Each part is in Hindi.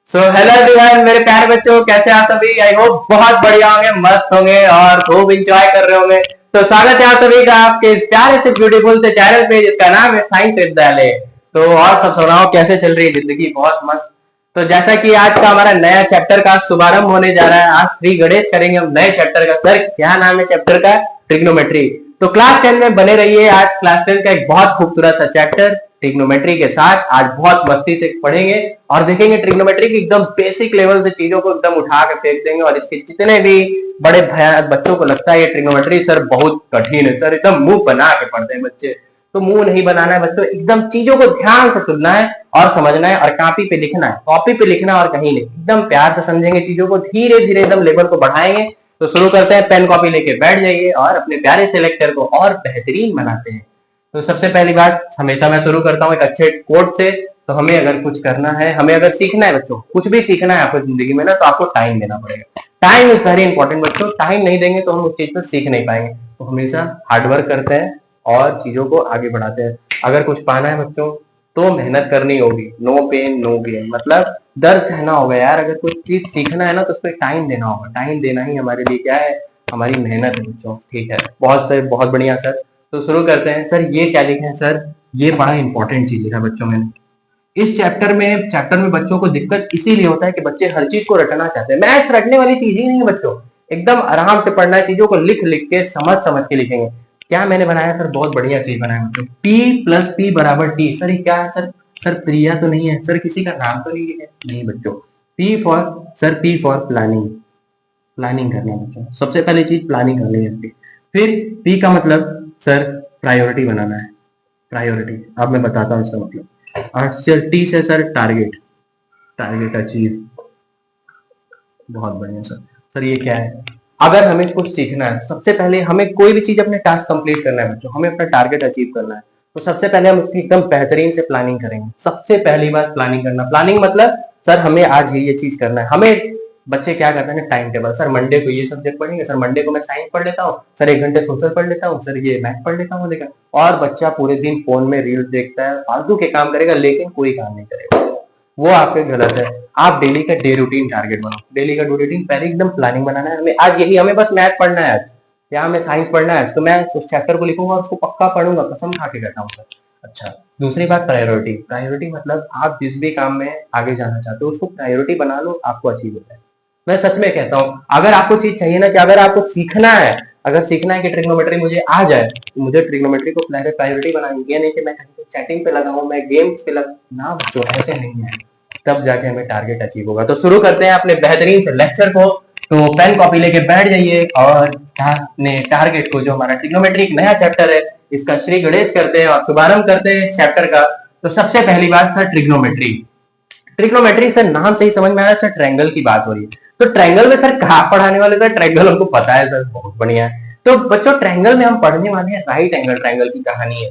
हेलो एवरीवन, मेरे प्यारे बच्चों, कैसे आप सभी। आई होप बहुत बढ़िया होंगे, मस्त होंगे और खूब इंजॉय कर रहे होंगे। तो स्वागत है आप सभी का आपके इस प्यारे से ब्यूटीफुल से चैनल पे जिसका नाम है साइंस विद्यालय। तो और सब सुनाओ, कैसे चल रही है जिंदगी। बहुत मस्त। तो जैसा कि आज का हमारा नया चैप्टर का शुभारंभ होने जा रहा है, आज श्री गणेश करेंगे हम नए चैप्टर का। सर क्या नाम है चैप्टर का? ट्रिग्नोमेट्री। तो क्लास 10 में बने रहिए। आज क्लास 10 का एक बहुत खूबसूरत सा चैप्टर ट्रिग्नोमेट्री के साथ आज बहुत मस्ती से पढ़ेंगे और देखेंगे ट्रिग्नोमेट्री की एकदम बेसिक लेवल से चीजों को एकदम उठा के फेंक देंगे। और इसके जितने भी बड़े बच्चों को लगता है ये ट्रिग्नोमेट्री सर बहुत कठिन है, सर एकदम मुंह बना के पढ़ते हैं बच्चे। तो मुंह नहीं बनाना है बच्चों, एकदम चीजों को ध्यान से सुनना है और समझना है और कॉपी पे लिखना है। कॉपी पे लिखना और कहीं नहीं, एकदम प्यार से समझेंगे चीजों को, धीरे धीरे एकदम लेवल को बढ़ाएंगे। तो शुरू करते हैं, पेन कॉपी लेके बैठ जाइए और अपने प्यारे से लेक्चर को और बेहतरीन बनाते हैं। तो सबसे पहली बात, हमेशा मैं शुरू करता हूँ एक अच्छे कोट से। तो हमें अगर कुछ करना है, हमें अगर सीखना है बच्चों, कुछ भी सीखना है आपको जिंदगी में ना, तो आपको टाइम देना पड़ेगा। टाइम इज वेरी इंपॉर्टेंट बच्चों। टाइम नहीं देंगे तो हम उस चीज को सीख नहीं पाएंगे। तो हमेशा हार्डवर्क करते हैं और चीजों को आगे बढ़ाते हैं। अगर कुछ पाना है बच्चों तो मेहनत करनी होगी। नो पेन नो गेन, मतलब दर्द सहना होगा यार। अगर कुछ चीज सीखना है ना तो उस पर टाइम देना होगा। टाइम देना ही हमारे लिए क्या है? हमारी मेहनत है बच्चों। ठीक है, बहुत सही, बहुत बढ़िया सर। तो शुरू करते हैं। सर ये क्या लिखे हैं? सर ये बड़ा इंपॉर्टेंट चीज लिखा बच्चों मैंने इस चैप्टर में बच्चों को दिक्कत इसीलिए होता है कि बच्चे हर चीज को रटना चाहते हैं। मैथ्स रटने वाली चीज ही नहीं है बच्चों। एकदम आराम से पढ़ना है, चीजों को लिख लिख के समझ समझ के लिखेंगे। क्या मैंने बनाया सर? बहुत बढ़िया चीज बनाया बच्चों। P प्लस P बराबर T। सर ये क्या है सर? सर प्रिया तो नहीं है सर? किसी का नाम तो नहीं है? नहीं बच्चों। P for planning. प्लानिंग करना है बच्चों। सबसे पहली चीज प्लानिंग करनी है। फिर P का मतलब सर प्रायोरिटी बनाना है। प्रायोरिटी अब मैं बताता हूँ इसका मतलब। और सर T से सर टारगेट। Target achieve. बहुत बढ़िया सर। सर ये क्या है? अगर हमें कुछ सीखना है, सबसे पहले हमें कोई भी चीज अपने टास्क कंप्लीट करना है बच्चों, हमें अपना टारगेट अचीव करना है। तो सबसे पहले हम उसकी एकदम बेहतरीन से प्लानिंग करेंगे। सबसे पहली बात प्लानिंग करना। प्लानिंग मतलब सर हमें आज ये चीज करना है। हमें बच्चे क्या करते हैं? Time table. सर मंडे को ये सब्जेक्ट पढ़ेंगे, सर मंडे को मैं साइंस पढ़ लेता हूँ, सर 1 घंटे सोशल पढ़ लेता हूँ, सर ये मैथ पढ़ लेता हूँ। लेकिन और बच्चा पूरे दिन फोन में रील्स देखता है, फालतू के काम करेगा लेकिन कोई काम नहीं करेगा। वो आपके गलत है। आप डेली का डे रूटीन टारगेट बनाओ। डेली का डे रूटीन पहले एकदम प्लानिंग बनाना है। हमें आज यही, हमें बस मैथ पढ़ना है आज, या हमें साइंस पढ़ना है तो मैं उस चैप्टर को लिखूंगा, उसको पक्का पढ़ूंगा, कसम खा के कहता हूँ सर। अच्छा, दूसरी बात प्रायोरिटी। प्रायोरिटी मतलब आप जिस भी काम में आगे जाना चाहते हो उसको प्रायोरिटी बना लो, आपको अचीव होता है। मैं सच में कहता हूँ, अगर आपको चीज चाहिए ना कि अगर आपको सीखना है, अगर सीखना है कि ट्रिग्नोमेट्री मुझे आ जाए तो मुझे ट्रिग्नोमेट्री को प्रायोरिटी बनानी है। नहीं कि मैं कहीं चैटिंग पे लगा हूँ, मैं गेम्स पे लगा ना बच्चों, ऐसे नहीं है। तब जाके हमें टारगेट अचीव होगा। तो शुरू करते हैं अपने बेहतरीन से लेक्चर को। तो पेन कॉपी लेके बैठ जाइए और अपने टारगेट को, जो हमारा ट्रिग्नोमेट्री एक नया चैप्टर है, इसका श्री गणेश करते हैं और शुभारंभ करते हैं इस चैप्टर का। तो सबसे पहली बात सर ट्रिग्नोमेट्री। ट्रिग्नोमेट्री सर नाम से ही समझ में आ रहा है सर, ट्रायंगल की बात हो रही है। तो ट्रायंगल में सर कहाँ पढ़ाने वाले सर? ट्रायंगल हमको पता है सर, बहुत बढ़िया है। तो बच्चों ट्रायंगल में हम पढ़ने वाले हैं राइट एंगल ट्रायंगल की कहानी है।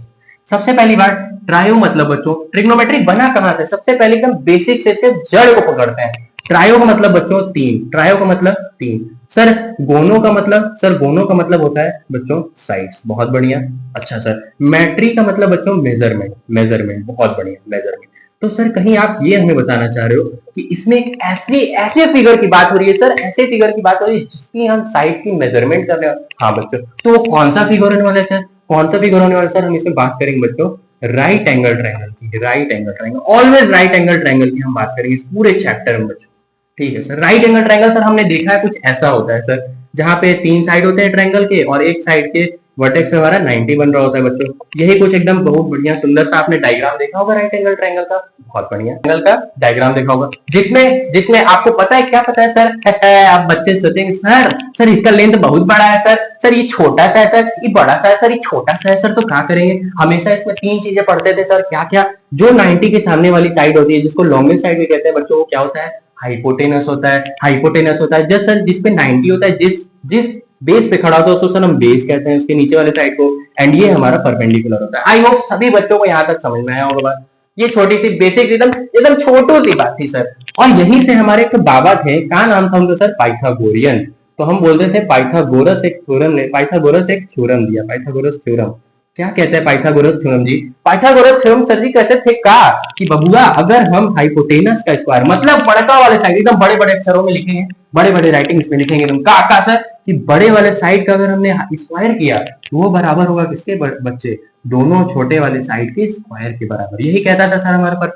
सबसे पहली बात, ट्रायो मतलब बच्चों ट्रिग्नोमेट्री बना कहां से? सबसे पहले एकदम बेसिक से इसके जड़ को पकड़ते हैं। ट्रायो का मतलब बच्चों तीन। ट्रायो का मतलब तीन। सर गोनो का मतलब? सर गोनो का मतलब होता है बच्चों साइड्स। बहुत बढ़िया। अच्छा सर, मैट्री का मतलब बच्चों मेजरमेंट। मेजरमेंट, बहुत बढ़िया, मेजरमेंट। तो सर कहीं आप ये हमें बताना चाह रहे हो कि इसमें एक ऐसे फिगर की बात हो रही है सर, ऐसे फिगर की बात हो रही है जिसकी हम साइड्स की मेजरमेंट कर रहे हैं? हाँ बच्चों, तो वो कौन सा फिगर होने वाला है सर? कौन सा फिगर होने वाला सर? हम इसमें बात करेंगे बच्चों राइट एंगल ट्रायंगल की। Right angle triangle, always right angle triangle की हम बात करेंगे इस पूरे चैप्टर में बच्चों। ठीक है sir. Right angle triangle sir हमने देखा है कुछ ऐसा होता है सर, जहां पे 3 साइड होते हैं ट्रायंगल के और एक साइड के वर्टेक्स में हमारा 90 बन रहा होता है बच्चों। यही कुछ एकदम बहुत बढ़िया सुंदर सा आपने डायग्राम देखा होगा राइट एंगल ट्रायंगल का। बहुत बढ़िया एंगल का डायग्राम देखा होगा, जिसमें जिसमें आपको पता है क्या पता है सर? आप बच्चे सोचेंगे सर इसका लेंथ बहुत बड़ा है सर, सर ये छोटा सा है सर, ये बड़ा सा है सर, ये छोटा सा है सर। तो क्या करेंगे? हमेशा इसमें 3 चीजें पढ़ते थे सर। क्या क्या? जो 90 के सामने वाली साइड होती है, जिसको लॉन्गेस्ट साइड भी कहते हैं बच्चों, वो क्या होता है? हाइपोटेनस होता है। हाइपोटेनस होता है जस्ट सर जिसपे 90 होता है, जिस जिस बेस पे खड़ा होता है उसको सर हम बेस कहते हैं, उसके नीचे वाले साइड को। एंड ये हमारा परपेंडिकुलर होता है। आई होप सभी बच्चों को यहाँ तक समझ में आया होगा बात। ये छोटी सी बेसिक एकदम एकदम छोटू सी बात थी सर। और यहीं से हमारे एक बाबा थे, क्या नाम था उनका सर? पाइथागोरियन। तो हम बोलते थे पाइथागोरस एक थ्योरम ने, पाइथागोरस एक थ्योरम दिया, पाइथागोरस थ्योरम। क्या कहते हैं पाइथागोरस थ्योरम जी? पाइथागोरस थ्योरम सर जी कहते थे का कि बबुआ अगर हम हाइपोटेनस का स्क्वायर मतलब बड़का वाले साइड एकदम बड़े बड़े अक्षरों में लिखेंगे, बड़े बड़े राइटिंग्स में लिखेंगे एकदम का सर कि बड़े वाले साइड का अगर हमने स्क्वायर किया तो वो बराबर होगा किसके बच्चे? दोनों छोटे वाले साइड के स्क्वायर के बराबर। यही कहता था सर हमारा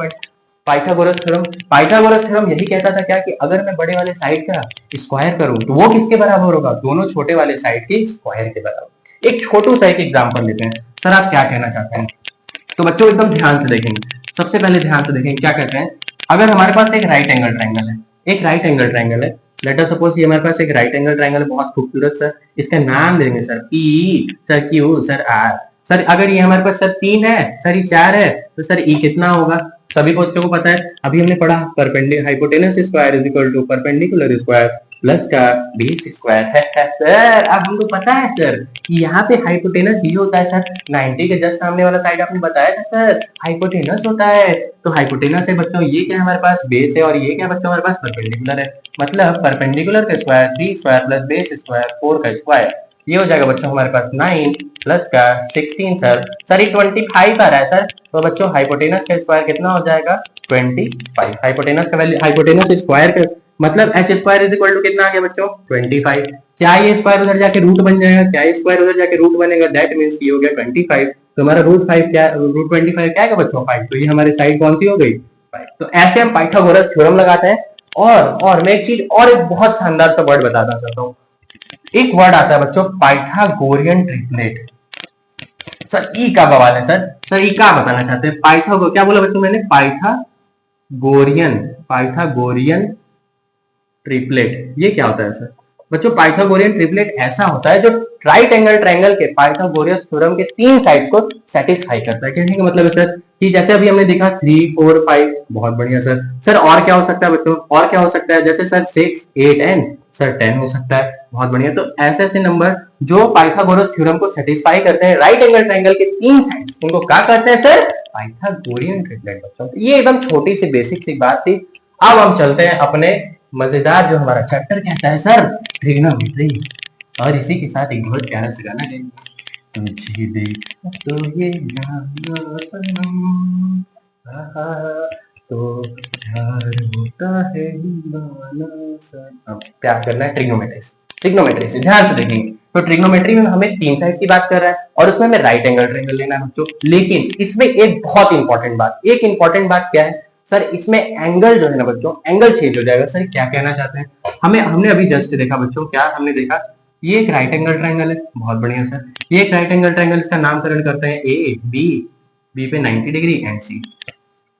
पाइथागोरस थ्योरम। पाइथागोरस थ्योरम यही कहता था क्या कि अगर मैं बड़े वाले साइड का स्क्वायर करूं तो वो किसके बराबर होगा? दोनों छोटे वाले साइड के स्क्वायर के बराबर। एक छोटू सा एक एग्जांपल लेते हैं। सर आप क्या कहना चाहते हैं? तो बच्चों एकदम ध्यान से देखेंगे। सबसे पहले ध्यान से देखेंगे क्या कहते हैं। अगर हमारे पास एक राइट एंगल ट्रायंगल है, एक राइट एंगल ट्रायंगल है, लेट अस सपोज ये हमारे पास एक राइट एंगल ट्रायंगल है, बहुत खूबसूरत सर। इसका नाम देंगे sir P, sir Q, sir R. Sir अगर ये हमारे पास सर 3 है, सर ये 4 है, तो सर ई कितना होगा? सभी बच्चों को पता है, अभी हमने पढ़ा perpendicular hypotenuse square is equal to perpendicular square plus का बेस स्क्वायर है सर। अब हमको पता है सर कि यहाँ पे हाइपोटेनस ये होता है सर 90 के जस्ट सामने वाला साइड आपने बताया था सर हाइपोटेनस होता है। तो हाइपोटेनस है बच्चों, ये क्या हमारे पास बेस है, और ये क्या बच्चों हमारे पास परपेंडिकुलर है। मतलब परपेंडिकुलर का square 3 square plus base square 4 का स्क्वायर, ये हो जाएगा बच्चों हमारे पास 9 प्लस का 16 सर ये 25 आ रहा है सर। तो बच्चों हाइपोटेनस का स्क्वायर कितना हो जाएगा? 25। हाइपोटेनस का वैल्यू, हाइपोटेनस स्क्वायर का मतलब H square is equal to कितना आ गया बच्चों? 25। क्या ये स्क्वायर उधर जाके रूट बन जाएगा? क्या ये स्क्वायर उधर जाके रूट बनेगा? दैट मींस ये हो गया 25। तो हमारा रूट 5 क्या, रूट 25 क्या है बच्चों? 5। तो ये हमारे साइड कौन सी हो गई? 5। तो ऐसे हम पाइथागोरस थ्योरम लगाते हैं। और मैं एक चीज और एक बहुत शानदार सा वर्ड बताना चाहता हूँ। एक वर्ड आता है बच्चों पाइथागोरियन ट्रिपलेट। सर ई का बवाल है सर ई का बताना चाहते हैं? पाइथागो क्या बोला बच्चों मैंने? Pythagorean triplet. ये क्या होता है सर? बच्चों पाइथागोरियन ट्रिपलेट ऐसा होता है जो राइट एंगल ट्रायंगल के पाइथागोरस थ्योरम के 3 साइड्स को सेटिस्फाई करता है। कहने का मतलब है सर कि जैसे अभी हमने देखा 3 4 5, बहुत बढ़िया सर और क्या हो सकता है बच्चों? और क्या हो सकता है? जैसे सर 6 8 एंड सर 10 हो सकता है, बहुत बढ़िया। तो ऐसे ऐसे नंबर जो पाइथागोरस थ्योरम को सेटिस्फाई करते हैं राइट एंगल ट्रायंगल के 3 साइड्स, उनको क्या कहते हैं सर? पाइथागोरियन ट्रिपलेट बच्चों। ये एकदम छोटी सी बेसिक सी बात थी। अब हम चलते हैं अपने मजेदार जो हमारा चैप्टर कहता है सर ट्रिग्नोमेट्री, और इसी के साथ एक बहुत प्यारा सा गाना गाएंगे। तुझे देखा तो ये जाना सनम, तो प्यार होता है दीवाना सनम। अब प्यार करना है ट्रिग्नोमेट्री से ध्यान से देखेंगे। तो ट्रिग्नोमेट्री में हमें 3 साइड की बात कर रहा है और उसमें हमें राइट एंगल ट्रायंगल लेना है बच्चों। लेकिन इसमें एक बहुत इंपॉर्टेंट बात क्या है सर? इसमें एंगल जो है ना बच्चों, एंगल चेंज हो जाएगा। सर क्या कहना चाहते हैं? हमने अभी जस्ट देखा बच्चों, क्या हमने देखा? ये एक राइट एंगल ट्रायंगल है, बहुत बढ़िया सर। ये एक राइट एंगल ट्रायंगल, इसका नामकरण करते हैं ए बी पे 90 डिग्री एंड सी।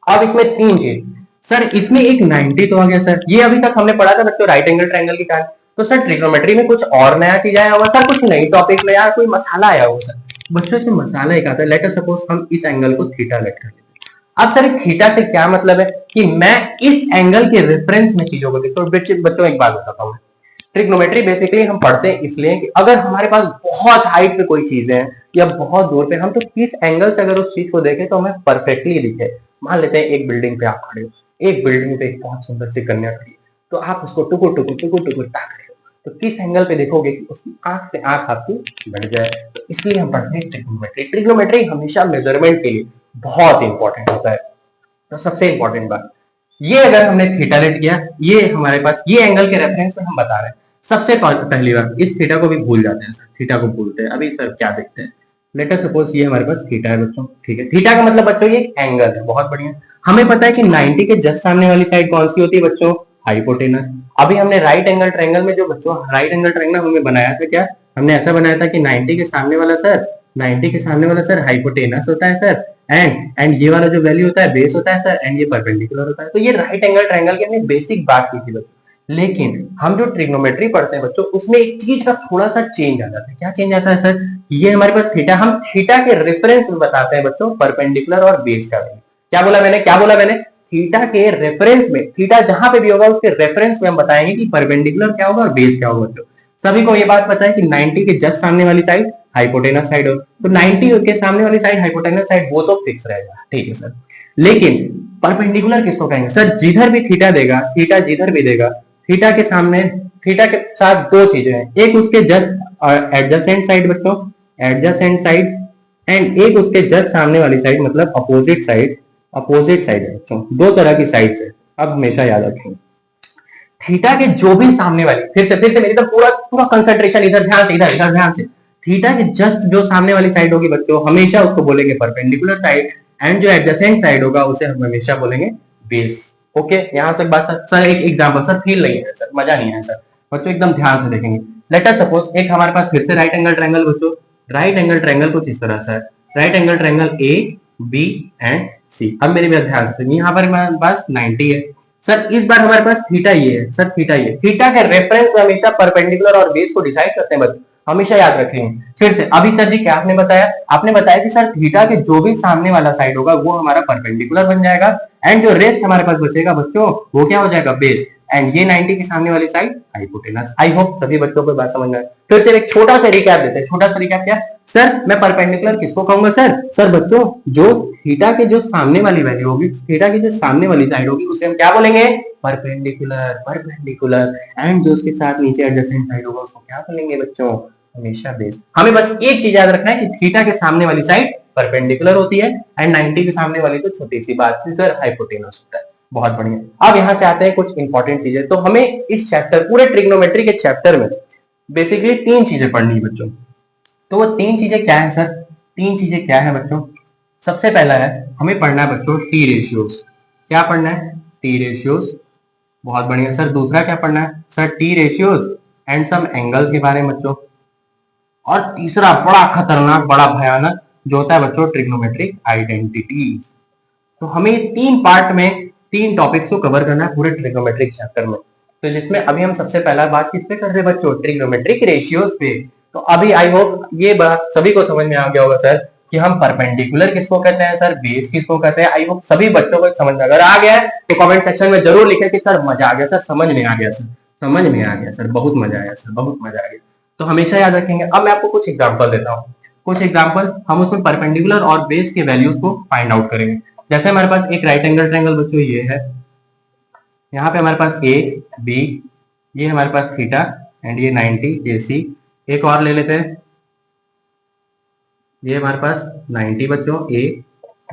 अब इसमें 3 चीज सर, इसमें एक 90 तो आ गया सर, ये अभी तक हमने पढ़ा था बच्चों राइट एंगल ट्रायंगल की कहानी। तो सर ट्रिग्नोमेट्री में कुछ और नया चीज आया होगा सर, कुछ नई टॉपिक में या कोई मसाला आया होगा सर? बच्चों इसमें मसाला एक आता है। लेट अस सपोज हम इस एंगल को थीटा लेट कर लेते हैं। अब सर थीटा से क्या मतलब है कि मैं इस एंगल के रेफरेंस में चीजों को देखता हूँ। बच्चों एक बात बताता हूँ, ट्रिग्नोमेट्री बेसिकली हम पढ़ते हैं इसलिए कि अगर हमारे पास बहुत हाइट पे कोई चीज है या बहुत दूर पे, हम तो किस एंगल से अगर उस चीज को देखें तो हमें परफेक्टली दिखे। मान लेते हैं एक बिल्डिंग पे आप खड़े हो, एक बिल्डिंग पे एक बहुत सुंदर सी कन्या खड़ी है, तो आप उसको टुकुर टुकुर ताक रहे हो, तो किस एंगल पे देखोगे कि उसकी आंख से आंख आपकी बढ़ जाए। तो इसलिए हम पढ़ते हैं ट्रिग्नोमेट्री। ट्रिग्नोमेट्री हमेशा मेजरमेंट के लिए बहुत इंपॉर्टेंट होता है। तो सबसे इंपॉर्टेंट बात, ये अगर हमने थीटा लेट किया, ये हमारे पास ये एंगल के रेफरेंस में हम बता रहे हैं। सबसे पहली बार इस थीटा को भी भूल जाते हैं सर, थीटा को भूलते हैं। अभी सर क्या देखते हैं, लेट अस सपोज ये हमारे पास थीटा है बच्चों, ठीक है। थीटा का मतलब बच्चों ये एंगल है, बहुत बढ़िया। हमें पता है कि 90 के जस्ट सामने वाली साइड कौन सी होती है बच्चों? हाइपोटेनस। अभी हमने राइट एंगल ट्रायंगल में जो बच्चों राइट एंगल ट्रायंगल हमने बनाया था, क्या हमने ऐसा बनाया था कि 90 के सामने वाला सर हाइपोटेनस होता है सर, एंड ये वाला जो वैल्यू होता है बेस होता है सर, एंड ये परपेंडिकुलर होता है। तो ये राइट एंगल ट्रायंगल की हमने बेसिक बात की थी बच्चों। लेकिन हम जो ट्रिग्नोमेट्री पढ़ते हैं बच्चों, उसमें एक चीज का थोड़ा सा चेंज आ जाता है। क्या चेंज आता है सर? ये हमारे पास थीटा, हम थीटा के रेफरेंस में बताते हैं बच्चों परपेंडिकुलर और बेस का वैल्यू। क्या बोला मैंने? थीटा के रेफरेंस में, थीटा जहां पे भी होगा उसके रेफरेंस में हम बताएंगे कि परपेंडिकुलर क्या होगा और बेस क्या होगा बच्चों। सभी को ये बात पता है कि 90 के जस्ट सामने वाली साइड हाइपोटेनस साइड हो, तो 90 के सामने वाली साइड हाइपोटेनस साइड, वो तो फिक्स रहेगा, ठीक है सर। लेकिन परपेंडिकुलर किसको कहेंगे सर? जिधर भी थीटा देगा, थीटा जिधर भी देगा, थीटा के सामने, थीटा के साथ 2 चीजें हैं। एक उसके जस्ट एडजेसेंट साइड बच्चों, एडजेसेंट साइड, एंड एक उसके जस्ट सामने वाली साइड मतलब अपोजिट साइड है बच्चों। दो तरह की साइड्स है, अब हमेशा याद रखेंगे। थीटा के जो भी सामने वाली, फिर से मेरी तो पूरा पूरा कंसंट्रेशन इधर ध्यान से, इधर ध्यान से। थीटा के जस्ट जो सामने वाली साइड होगी बच्चों, हमेशा उसको बोलेंगे परपेंडिकुलर साइड, एंड जो एडजेसेंट साइड होगा उसे हम हमेशा बोलेंगे बेस। ओके, यहाँ से बात सर एक एग्जांपल सर, फील नहीं है सर, मजा नहीं है सर बच्चों, एकदम ध्यान से देखेंगे। लेट अस सपोज एक हमारे पास फिर से राइट एंगल ट्रायंगल बच्चों, राइट एंगल ट्रायंगल कुछ इस तरह से है, right angle triangle A B and C. अब मेरी बात ध्यान से, यहाँ पर हमारे पास 90 है सर, इस बार हमारे पास थीटा ये है सर, थीटा ये, थीटा के रेफरेंस में हमेशा परपेंडिकुलर और बेस को डिसाइड करते हैं बच्चों, हमेशा याद रखेंगे। फिर से अभी सर जी क्या आपने बताया, आपने बताया कि सर थीटा के जो भी सामने वाला साइड होगा वो हमारा परपेंडिकुलर बन जाएगा, एंड जो रेस्ट हमारे पास बचेगा बच्चों वो क्या हो जाएगा, बेस, एंड ये 90 के सामने वाली साइड हाइपोटेनस। आई होप सभी बच्चों को बात समझ में आए। फिर से एक छोटा सा रिकैप देते हैं, छोटा सा रिकैप क्या सर, मैं परपेंडिकुलर किसको कहूंगा सर बच्चों जो थीटा के जो सामने वाली वैल्यू होगी, थीटा की जो सामने वाली साइड होगी उसे हम क्या बोलेंगे, परपेंडिकुलर, एंड जो उसके साथ नीचे एडजेसेंट साइड होगा उसको क्या बोलेंगे बच्चों, हमेशा बेस। हमें बस एक चीज याद रखना है कि थीटा के सामने वाली साइड परपेंडिकुलर होती है, एंड 90 के सामने वाली तो छोटी सी बात है सर, हाइपोटेनस होता है। बहुत बढ़िया। अब यहां से आते हैं कुछ इंपॉर्टेंट चीजें। तो हमें इस चैप्टर, पूरे ट्रिग्नोमेट्री के चैप्टर में बेसिकली 3 चीजें पढ़नी है बच्चों। तो वो 3 चीजें क्या है सर, 3 चीजें क्या है बच्चों? सबसे पहला है हमें पढ़ना है बच्चों टी रेशियोज। क्या पढ़ना है? T ratios. बहुत बढ़िया सर। दूसरा क्या पढ़ना है sir? T ratios and some angles के बारे में बच्चों। और तीसरा बड़ा खतरनाक, बड़ा भयानक जो होता है बच्चों, ट्रिग्नोमेट्रिक आइडेंटिटीज। तो हमें 3 पार्ट में 3 टॉपिक्स को कवर करना है पूरे ट्रिग्नोमेट्रिक चैप्टर में। तो जिसमें अभी हम सबसे पहला बात किस पे कर रहे हैं बच्चों? ट्रिग्नोमेट्रिक रेशियोज पे। तो अभी आई होप ये बात सभी को समझ में आ गया होगा सर कि हम परपेंडिकुलर किसको कहते हैं सर, बेस किसको कहते हैं। आई होप सभी बच्चों को समझ में अगर आ गया है तो कमेंट सेक्शन में जरूर लिखें कि सर मजा आ गया सर, समझ में आ गया सर, समझ में आ गया सर, बहुत मजा आया सर, बहुत मजा आ गया। तो हमेशा याद रखेंगे। अब मैं आपको कुछ एग्जाम्पल देता हूँ, कुछ एग्जाम्पल हम उसमें परपेंडिकुलर और बेस के वैल्यूज को फाइंड आउट करेंगे। जैसे हमारे पास एक राइट एंगल ट्रायंगल बच्चों ये है, यहाँ पे हमारे पास ए बी, ये हमारे पास थीटा एंड ये 90 ए सी। एक और ले लेते हैं, ये हमारे पास 90 बच्चों A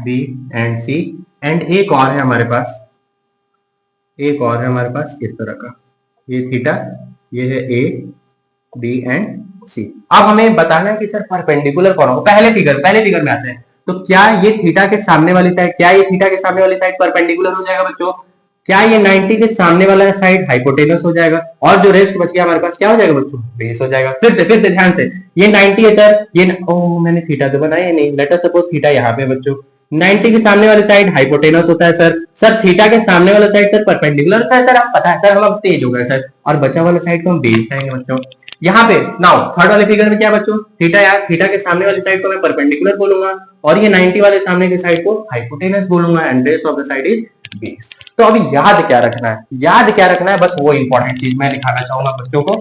B and C, and एक और है हमारे पास, एक और है हमारे पास इस तरह का, ये थीटा, ये है ए बी एंड सी। अब हमें बताना है कि सर परपेंडिकुलर कौन होगा। पहले फिगर में आते हैं। तो क्या ये थीटा के सामने वाली साइड, क्या ये थीटा के सामने वाली साइड परपेंडिकुलर हो जाएगा बच्चों? क्या ये 90 के सामने वाला साइड हाइपोटेनस हो जाएगा? और जो रेस्ट बच गया हमारे पास क्या हो जाएगा बच्चों? बेस हो जाएगा। फिर से ध्यान से, ये 90 है सर, ये ओ मैंने थीटा तो बनाया नहीं, लेट अस सपोज थीटा यहाँ पे बच्चों, 90 के सामने वाली साइड हाइपोटेनस होता है सर थीटा के सामने वाला साइड सर परपेंडिकुलर होता है सर, आप पता है सर, हम अब तेज हो गए सर, और बचा वाला साइड को हम बेस कहेंगे बच्चों। यहाँ पे नाउ थर्ड वाले फिगर में क्या बच्चों? थीटा, यार थीटा के सामने वाली साइड को मैं परपेंडिकुलर बोलूंगा, और ये 90 वाले सामने के साइड को हाइपोटेनस बोलूंगा, and base of the side is base. तो अभी याद क्या रखना है, याद क्या रखना है, बस वो इंपॉर्टेंट चीज मैं दिखाना चाहूंगा बच्चों को।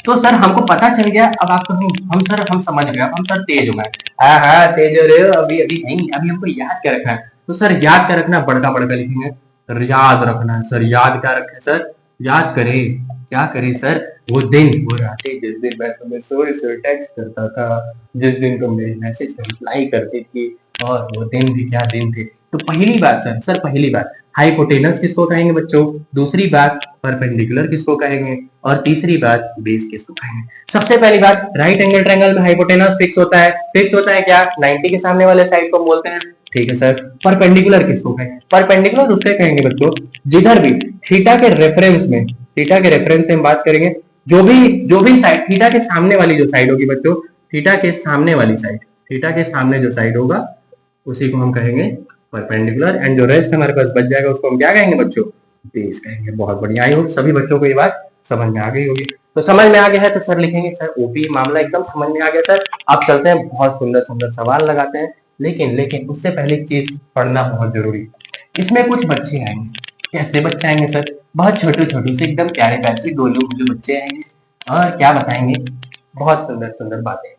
तो सर हमको पता चल गया, अब आप हम समझ गए, हम सर तेज हो गए। हाँ तेज हो रहे हो, अभी अभी नहीं, अभी हमको याद क्या रखना है। तो सर याद क्या रखना है, बड़का बड़का लिखेंगे, याद रखना है सर। याद क्या रखें सर? याद करें, क्या करें सर? वो दिन, वो रातें जिस दिन मैं तुम्हें सोए टेक्स्ट करता था, जिस दिन तुम मेरे मैसेज पर रिप्लाई करती थी, और वो दिन भी क्या दिन थे। तो पहली बात सर पहली बात, हाइपोटेनस किसको कहेंगे बच्चों? दूसरी बात परपेंडिकुलर किसको कहेंगे? और तीसरी बात बेस किसको कहेंगे? सबसे पहली बात, राइट एंगल ट्रायंगल में हाइपोटेनस फिक्स होता है। फिक्स होता है क्या? 90 के सामने वाले साइड को बोलते हैं, ठीक है सर। परपेंडिकुलर किसको कहेंगे? परपेंडिकुलर उससे कहेंगे बच्चों जिधर भी थीटा के रेफरेंस में, थीटा के रेफरेंस में हम बात करेंगे, जो भी साइड थीटा के सामने वाली जो साइड होगी बच्चों, थीटा के सामने वाली साइड, थीटा के सामने जो साइड होगा उसी को हम कहेंगे परपेंडिकुलर, एंड जो रेस्ट हमारे पास बच जाएगा उसको हम क्या कहेंगे बच्चों? बेस कहेंगे। बहुत बढ़िया, आई होप सभी बच्चों को ये बात समझ में आ गई होगी। तो समझ में आ गया है तो सर लिखेंगे सर ओपी मामला एकदम समझ में आ गया सर। अब चलते हैं, बहुत सुंदर सुंदर सवाल लगाते हैं, लेकिन उससे पहले एक चीज पढ़ना बहुत जरूरी है। इसमें कुछ बच्चे आएंगे, कैसे बच्चे आएंगे सर? बहुत छोटे छोटे से एकदम प्यारे प्यारे गोलू मुझे बच्चे आएंगे, और क्या बताएंगे? बहुत सुंदर सुंदर बातें।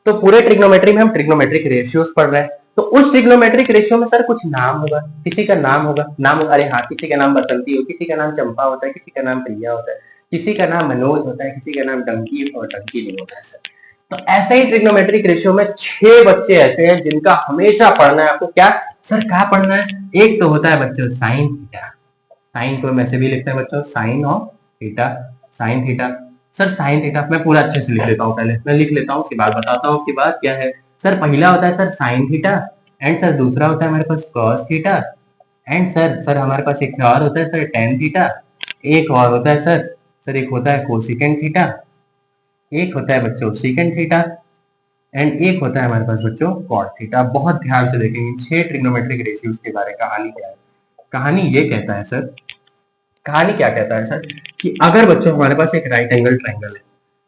तो पूरे ट्रिग्नोमेट्री में हम ट्रिग्नोमेट्रिक रेशियोज पढ़ रहे हैं। तो उस ट्रिग्नोमेट्रिक रेशियो में सर कुछ नाम होगा, किसी का नाम होगा, अरे हाँ, किसी का नाम बसंती हो, किसी का नाम चंपा होता है, किसी का नाम प्रिया होता है, किसी का नाम मनोज होता है, किसी का नाम डंकी और डंकी नहीं होता है सर। तो ऐसे ही ट्रिग्नोमेट्रिक रेशियो में 6 बच्चे ऐसे हैं जिनका हमेशा पढ़ना है आपको। क्या सर क्या पढ़ना है? एक तो होता है बच्चों साइन थीटा। साइन को मैं ऐसे भी लिखते हैं बच्चों, sine of theta, sine theta. Sir sine theta मैं पूरा अच्छे से लिख लेता हूँ, पहले मैं लिख लेता हूँ, उसके बाद बताता हूँ कि बात क्या है। सर पहला होता है sir sine theta, and sir दूसरा होता है हमारे पास कॉस थीटा, एंड सर हमारे पास एक और होता है सर टेन थीटा, एक और होता है सर एक होता है कोसिकेंट थीटा, एक होता है बच्चों सीकेंट थीटा, एंड एक होता है हमारे पास बच्चों कॉट थीटा। बहुत ध्यान से देखेंगे 6 ट्रिग्नोमेट्रिक रेशियोज के बारे में। कहानी क्या है? कहानी ये कहता है सर, कहानी क्या कहता है सर कि अगर बच्चों हमारे पास एक राइट एंगल ट्रायंगल है,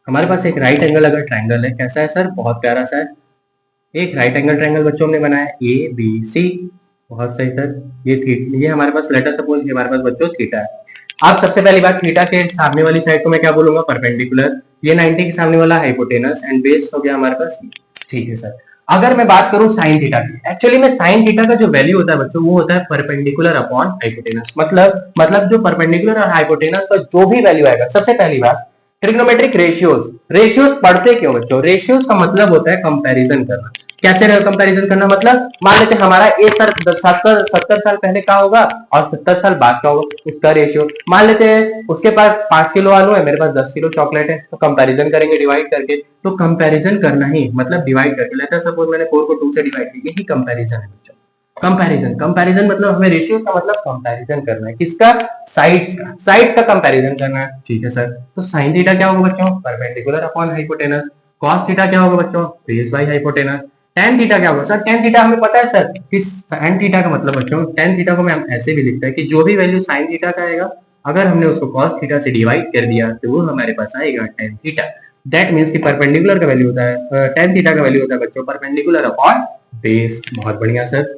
हमारे पास एक राइट एंगल अगर ट्रायंगल है, कैसा है सर? बहुत प्यारा सा है। एक राइट एंगल ट्रायंगल बच्चों हमने बनाया ए बी सी, बहुत सही सर। ये हमारे पास लेटर सपोज ये हमारे पास बच्चों थीटा है। अब सबसे पहली बात, थीटा के सामने वाली साइड को मैं क्या बोलूंगा? परपेंडिकुलर। ये 90 के सामने वाला हाइपोटेनस, एंड बेस हो गया हमारे पास। ठीक है सर। अगर मैं बात करूं साइन थीटा की, एक्चुअली में साइन थीटा का जो वैल्यू होता है बच्चों वो होता है परपेंडिकुलर अपॉन हाइपोटेनस। मतलब जो परपेंडिकुलर और हाइपोटेनस का जो भी वैल्यू आएगा। सबसे पहली बात, ट्रिग्नोमेट्रिक रेशियोज, रेशियोज पढ़ते क्यों बच्चों? रेशियोज का मतलब होता है कंपैरिजन करना। कैसे कंपैरिजन करना? मतलब मान लेते हैं हमारा एक सर 70 साल पहले का होगा और 70 साल बाद का होगा, उसका रेशियो। मान लेते हैं उसके पास 5 किलो आलू है, मेरे पास 10 किलो चॉकलेट है, तो कंपैरिजन करेंगे डिवाइड करके। तो कंपैरिजन करना ही मतलब डिवाइड करके। लेते हैं सपोज मैंने 4 को 2 से डिवाइड किया, यही कंपैरिजन है बच्चों। कंपैरिजन मतलब हमें रेशियो का मतलब कंपैरिजन करना है। किसका? साइड्स का कंपैरिजन करना है। ठीक है सर। तो साइन थीटा क्या होगा बच्चों? Perpendicular upon hypotenuse. Cos theta क्या होगा बच्चों? Base by hypotenuse. Tan theta क्या होगा? सर टेन थीटा हमें पता है सर कि साइन थीटा का मतलब बच्चों, टेन थीटा को हम ऐसे भी लिखते हैं कि जो भी वैल्यू साइन थीटा का आएगा, अगर हमने उसको कॉस थीटा से डिवाइड कर दिया तो वो हमारे पास आएगा टेन थीटा। दैट मींस कि परपेंडिकुलर का वैल्यू होता है टेन थीटा का वैल्यू होता है बच्चों परपेंडिकुलर अपॉन बेस। बहुत बढ़िया सर।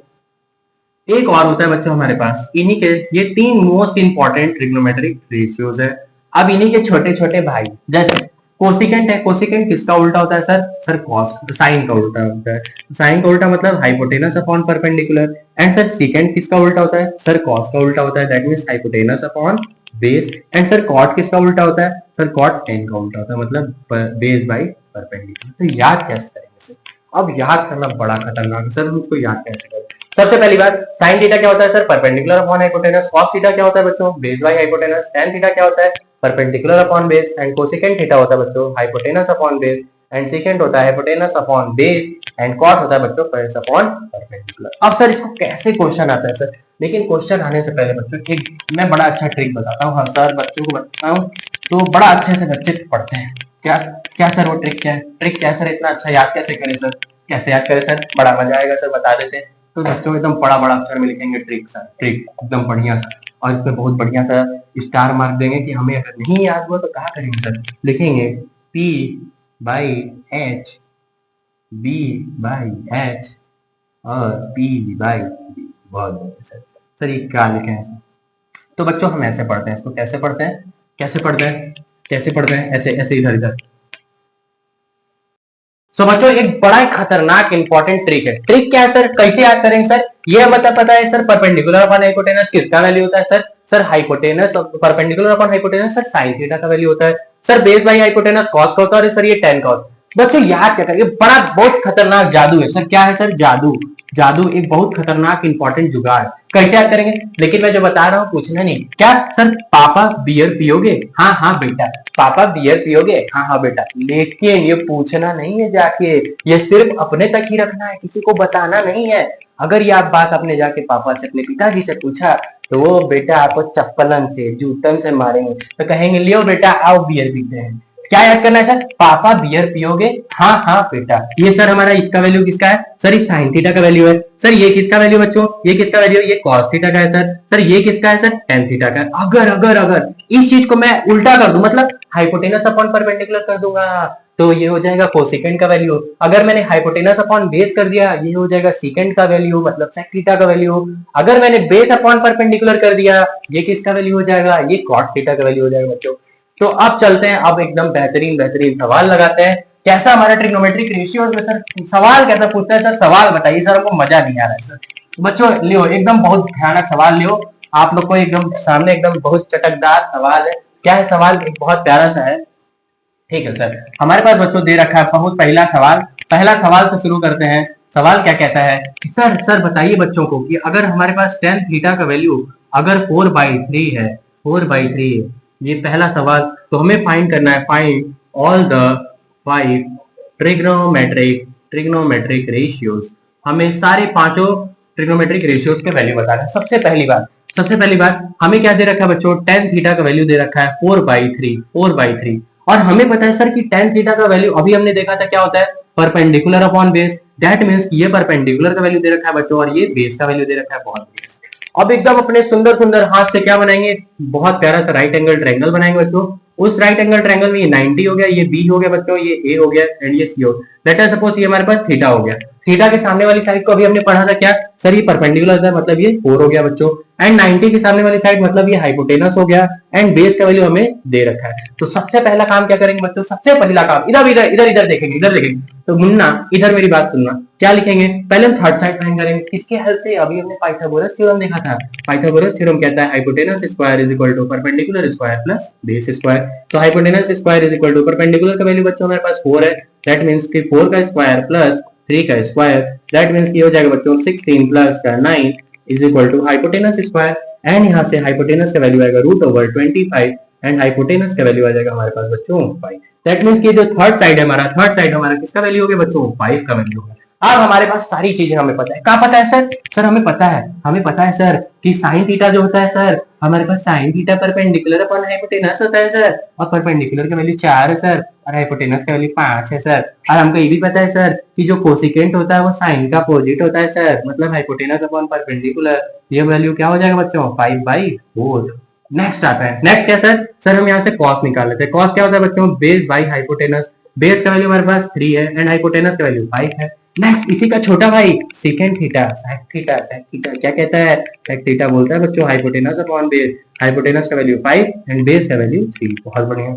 एक और होता है बच्चों हमारे पास, इन्हीं के ये 3 मोस्ट इंपॉर्टेंट ट्रिग्नोमेट्रिक रेशियोज है। अब इन्हीं के छोटे छोटे भाई, जैसे कोसिकेंट है। कोसिकेंट किसका उल्टा होता है सर कॉस, साइन का उल्टा होता है। साइन का उल्टा मतलब hypotenuse upon perpendicular. And sir secant किसका उल्टा होता है? सर कॉस का उल्टा होता है, that means hypotenuse upon base. And sir cot किसका उल्टा होता है? सर कॉट टेन का उल्टा होता है, मतलब बेस बाई परपेंडिकुलर। तो याद कैसे करेंगे सर? अब याद करना बड़ा खतरनाक है सर, हम इसको याद कैसे करें? सबसे पहली बात, साइन थीटा क्या होता है sir? Perpendicular upon hypotenuse. Cos theta क्या होता है बच्चों? Base by hypotenuse. Tan theta क्या होता है? Perpendicular upon base. And cosecant theta होता है बच्चों hypotenuse upon base, and secant होता है hypotenuse upon base, and cot होता है बच्चों बेस अपॉन परपेंडिकुलर। अब सर इसको कैसे क्वेश्चन आता है सर? लेकिन क्वेश्चन आने से पहले बच्चों एक मैं बड़ा अच्छा ट्रिक बताता हूँ। हर सर बच्चों को बताता हूँ तो बड़ा अच्छे से बच्चे पढ़ते हैं। क्या क्या सर वो ट्रिक क्या है? ट्रिक क्या सर? इतना अच्छा याद कैसे करें सर? कैसे याद करें सर? बड़ा मजा आएगा सर, बता देते हैं। तो बच्चों एकदम बड़ा बड़ा अक्षर में लिखेंगे ट्रिक सर, ट्रिक एकदम बढ़िया सा, और इसमें बहुत बढ़िया सा स्टार मार्क देंगे कि हमें अगर नहीं याद हुआ तो क्या करेंगे सर? लिखेंगे P by H, B by H और P बाई B। बहुत बढ़िया सर। सर ये क्या लिखे हैं? तो बच्चों हम ऐसे पढ़ते हैं इसको। कैसे पढ़ते हैं? कैसे पढ़ते हैं? कैसे पढ़ते हैं? ऐसे ऐसे इधर इधर। सो बच्चों एक बड़ा ही खतरनाक इंपॉर्टेंट ट्रिक है। ट्रिक क्या है सर? कैसे याद करेंगे सर? ये मतलब पता है सर परपेंडिकुलर अपॉन हाइपोटेनस किसका वैल्यू होता है sir hypotenuse perpendicular upon hypotenuse sir sine theta का वैल्यू होता है। Sir base by hypotenuse cos का होता है, सर ये टेन का होता है। बच्चों याद क्या करें? ये बड़ा बहुत खतरनाक जादू है सर। क्या है सर? जादू। जादू एक बहुत खतरनाक इंपॉर्टेंट जुगाड़। कैसे याद करेंगे? लेकिन मैं जो बता रहा हूँ पूछना नहीं। क्या सर पापा बियर पियोगे? हाँ हाँ बेटा। पापा बियर पियोगे? हाँ हाँ बेटा। लेकिन ये पूछना नहीं है जाके, ये सिर्फ अपने तक ही रखना है, किसी को बताना नहीं है। अगर ये आप बात अपने जाके पापा से अपने पिताजी से पूछा तो वो बेटा आपको चप्पलन से जूतन से मारेंगे। तो कहेंगे लियो बेटा आओ बियर पीते हैं। क्या याद करना है सर? पापा बियर पियोगे? हाँ हाँ बेटा। ये सर हमारा इसका वैल्यू किसका है? सर ये साइन थीटा का वैल्यू है। सर ये किसका वैल्यू बच्चों? ये किसका वैल्यू है? ये कॉस थीटा का है सर। सर ये किसका है सर? टेन थीटा का है। अगर अगर अगर इस चीज को मैं उल्टा कर दूं, मतलब हाइपोटेनस अपॉन परपेंडिकुलर कर दूंगा, तो ये हो जाएगा कोसेकेंट का वैल्यू। अगर मैंने हाइपोटेनस अपॉन बेस कर दिया, ये हो जाएगा सीकेंट का वैल्यू, मतलब सेक थीटा का वैल्यू। अगर मैंने बेस अपॉन परपेंडिकुलर कर दिया, ये किसका वैल्यू हो जाएगा? ये कॉट थीटा का वैल्यू हो जाएगा बच्चों। तो अब चलते हैं, अब एकदम बेहतरीन बेहतरीन सवाल लगाते हैं। कैसा हमारा ट्रिग्नोमेट्रिक रेशियोज में सर सवाल कैसा पूछता है सर? सवाल बताइए सर, हमको मजा नहीं आ रहा है सर। बच्चों लियो एकदम बहुत भयानक सवाल लियो। आप लोग को एकदम सामने एकदम बहुत चटकदार सवाल है। क्या है सवाल? एक बहुत प्यारा सा है। ठीक है सर, हमारे पास बच्चों दे रखा है बहुत पहला सवाल से शुरू करते हैं। सवाल क्या कहता है कि सर बताइए बच्चों को कि अगर हमारे पास टेन थीटा का वैल्यू अगर 4/3 है, 4/3 है, ये पहला सवाल। तो हमें फाइंड करना है, find all the 5 trigonometric ratios. हमें सारे पांचों ट्रिग्नोमेट्रिक रेशियोज के वैल्यू बताना है। सबसे पहली बात हमें क्या दे रखा है बच्चों, टेन थीटा का वैल्यू दे रखा है 4/3। और हमें पता है सर कि टेन थीटा का वैल्यू अभी हमने देखा था क्या होता है, perpendicular upon base. That means ये परपेंडिकुलर का वैल्यू दे रखा है बच्चों और ये बेस का वैल्यू दे रखा है बहुत बेस। अब एकदम अपने सुंदर सुंदर हाथ से क्या बनाएंगे, बहुत प्यारा सा राइट एंगल ट्रायंगल बनाएंगे बच्चों। उस राइट एंगल ट्रायंगल में ये 90 हो गया, ये बी हो गया बच्चों, ये ए हो गया एंड ये सी हो गया। लेट अस सपोज ये हमारे पास थीटा हो गया। थीटा के सामने वाली साइड को अभी हमने पढ़ा था क्या सर, ये परपेंडिकुलर था मतलब ये 4 हो गया बच्चों। एंड 90 के सामने वाली साइड मतलब ये हाइपोटेनस हो गया एंड बेस का वैल्यू हमें दे रखा है। तो सबसे पहला काम क्या करेंगे बच्चों, सबसे पहला काम इधर देखेंगे। तो मुन्ना इधर मेरी बात सुनना, क्या लिखेंगे, पहले हम थर्ड साइड फाइंड करेंगे। किसके हेल्प से, अभी हमने पाइथागोरस थ्योरम देखा था। पाइथागोरस थ्योरम कहता है hypotenuse square is equal to perpendicular square plus base square. तो hypotenuse square is equal to perpendicular का वैल्यू बच्चों हमारे पास 4 है। दैट मींस कि 4 का स्क्वायर प्लस 3 का स्क्वायर, दैट मींस कि हो जाएगा बच्चों 16 plus 9 is equal to hypotenuse square. And यहाँ से हाइपोटेनस का वैल्यू आएगा √25 एंड हाइपोटेनस का वैल्यू आ जाएगा हमारे पास बच्चों 5। दैट मींस कि जो थर्ड साइड हमारा किसका वैल्यू हो गया बच्चों, 5 का वैल्यू होगा। अब हमारे पास सारी चीजें हमें पता है। क्या पता है सर हमें पता है सर कि साइन थीटा जो होता है सर, हमारे पास sine theta perpendicular upon hypotenuse होता है सर, और परपेंडिकुलर का वैल्यू 4 है सर और हाइपोटेनस का वैल्यु 5 है सर। और हमको ये भी पता है सर कि जो कोसिकेंट होता है वो साइन का अपोजिट होता है सर, मतलब हाइपोटेनस अपॉन परपेंडिकुलर। ये वैल्यू क्या हो जाएगा बच्चों, 5/4। नेक्स्ट आता है, नेक्स्ट क्या सर हम यहाँ से कॉस निकाल लेते हैं। कॉस क्या होता है बच्चों, बेस बाई हाइपोटेनस। बेस का वैल्यू हमारे पास 3 है एंड हाइपोटेनस का वैल्यू 5 है। नेक्स्ट इसी का छोटा भाई सेकंड थीटा, सेक थीटा क्या कहता है, सेक थीटा बोलता है बच्चों हाइपोटेनस अपॉन बेस। हाइपोटेनस का वैल्यू 5 एंड बेस का वैल्यू 3। बहुत बढ़िया।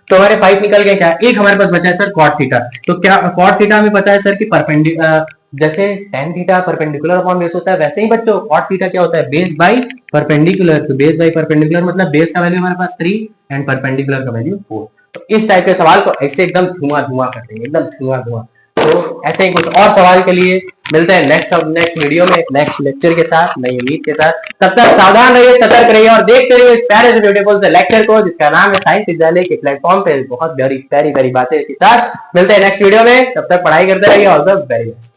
तो हमारे 5 निकल गए। क्या एक हमारे पास बचा है सर कॉट थीटा। तो क्या कॉट थीटा हमें पता है सर कि परपेंडिकुलर, जैसे tan theta perpendicular upon base होता है, वैसे ही बच्चों कॉट थीटा क्या होता है, बेस बाई परपेंडिकुलर। तो बेस बाई परपेंडिकुलर मतलब बेस का वैल्यू हमारे पास 3 एंड परपेंडिकुलर का वैल्यू 4। तो इस टाइप के सवाल को ऐसे एकदम धुआं कर देंगे, एकदम धुआं। तो ऐसे ही कुछ और सवाल के लिए मिलते हैं नेक्स्ट वीडियो में, नेक्स्ट लेक्चर के साथ, नई उम्मीद के साथ। तब तक सावधान रहिए, सतर्क रहिए और देखते रहिए इस प्यारे से ब्यूटीफुल से लेक्चर को जिसका नाम है साइंस विद्यालय के प्लेटफॉर्म पे बहुत प्यारी बातें के साथ। मिलते हैं नेक्स्ट वीडियो में, तब तक पढ़ाई करते रहिए। All the very best.